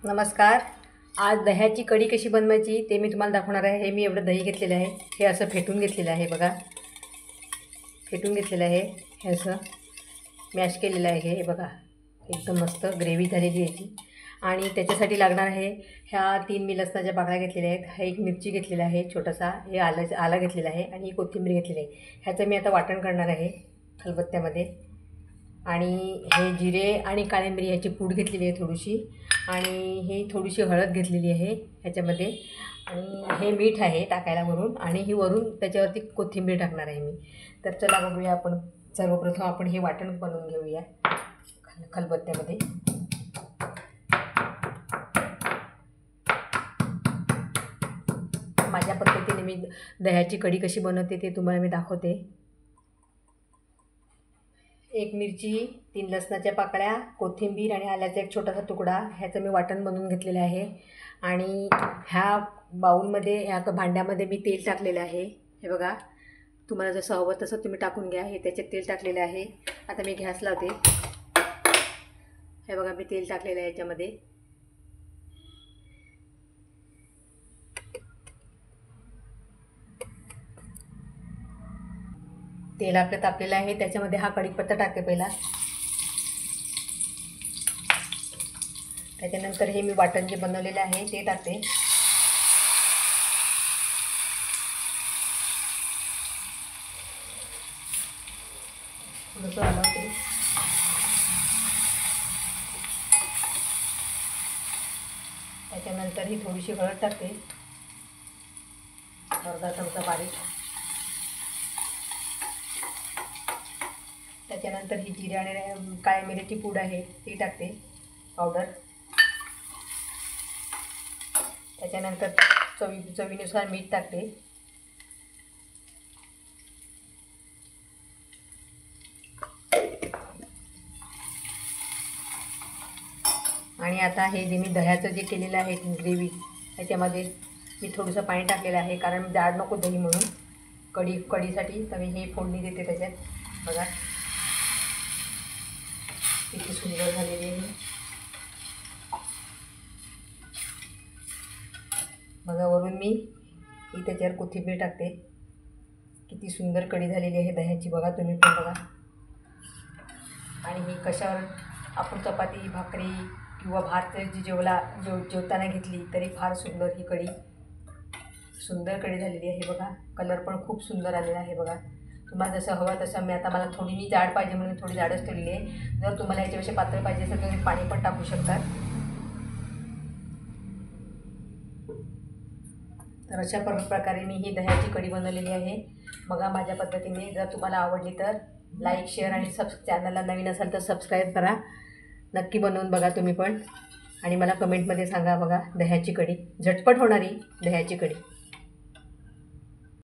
नमस्कार. आज दह्याची कढी कशी बनवायची ते मी तुम्हाला दाखवणार आहे. हे मी एवढं दही घेतलेलं आहे. हे असं फेटून घेतलेलं आहे बघा. फेटून घेतलेलं आहे. हे असं मॅश केलेलं आहे. हे बघा एकदम मस्त ग्रेव्ही झालेली याची. आणि त्याच्यासाठी लागणार आहे ह्या 3 मी लसणाच्या पाकळ्या घेतलेल्या आहेत. हा एक मिरची घेतलेला आहे छोटासा. हे आलं घेतलेलं आहे आणि कोथिंबीर घेतलेली आहे. ह्याचं मी आता वाटण करणार आहे खलबत्त्यामध्ये. आणि हे जिरे आणि काळी मिरी ह्याची पूड घेतलेली आहे थोडीशी. आणि ही थोडीशी हळद घेतलेली आहे ह्याच्यामध्ये. आणि हे मीठ आहे टाकायला वरून. आणि ही वरून त्याच्यावरती कोथिंबीर टाकणार आहे मी. तर चला बघूया आपण. सर्वप्रथम आपण हे वाटण बनवून घेऊया खलबत्त्यामध्ये. माझ्या पद्धतीने मी दह्याची कढी कशी बनवते ते तुम्हाला मी दाखवते. 1 मिरची, 3 लसणाच्या पाकळ्या, कोथिंबीर आणि आल्याचा एक छोटासा तुकडा ह्याचं मी वाटण बनवून घेतलेलं आहे. आणि ह्या बाउलमध्ये ह्या भांड्यामध्ये मी तेल टाकलेलं आहे. हे बघा, तुम्हाला जसं हवं तसं तुम्ही टाकून घ्या. हे त्याच्यात तेल टाकलेलं आहे. आता मी गॅस लावते. हे बघा, मी तेल टाकलेलं आहे याच्यामध्ये. तेल आपलं तापलेलं आहे. त्याच्यामध्ये हा कढीपत्ता टाकते पहिला. त्याच्यानंतर हे मी वाटण जे बनवलेलं आहे ते टाकते. थोडंसं हलवते. त्याच्यानंतर ही थोडीशी हळद टाकते, अर्धा चमचा बारीक. त्याच्यानंतर ही जिरे आणि काळ्या मिरीची पूड आहे ती टाकते पावडर. त्याच्यानंतर चवीनुसार मीठ टाकते. आणि आता हे जे मी दह्याचं जे केलेलं आहे ग्रेव्ही त्याच्यामध्ये मी थोडंसं पाणी टाकलेलं आहे, कारण जाड नको दही म्हणून कढीसाठी. तर मी हे फोडणी देते त्याच्यात. बघा किती सुंदर झालेली आहे. बघा, वरून मी ही त्याच्यावर कोथिंबीर टाकते. किती सुंदर कढी झालेली आहे दह्याची. बघा तुम्ही पण बघा. आणि ही कशावर आपण चपाती, भाकरी किंवा भात जी जेवताना घेतली तरी फार सुंदर ही कढी. सुंदर कढी झालेली आहे बघा. कलर पण खूप सुंदर आलेला आहे बघा. तुम्हाला जसं हवं तसं. मला थोडी मी जाड पाहिजे म्हणून थोडी जाडच ठेवली आहे. जर तुम्हाला याच्यापेक्षा पातळ पाहिजे असेल तर तुम्ही पाणी पण टाकू शकतात. तर अशा प्रकारे मी ही दह्याची कढी बनवलेली आहे बघा माझ्या पद्धतीने. जर तुम्हाला आवडली तर लाईक, शेअर आणि चॅनलला नवीन असाल तर सबस्क्राईब करा. नक्की बनवून बघा तुम्ही पण. आणि मला कमेंटमध्ये सांगा बघा. दह्याची कढी, झटपट होणारी दह्याची कढी.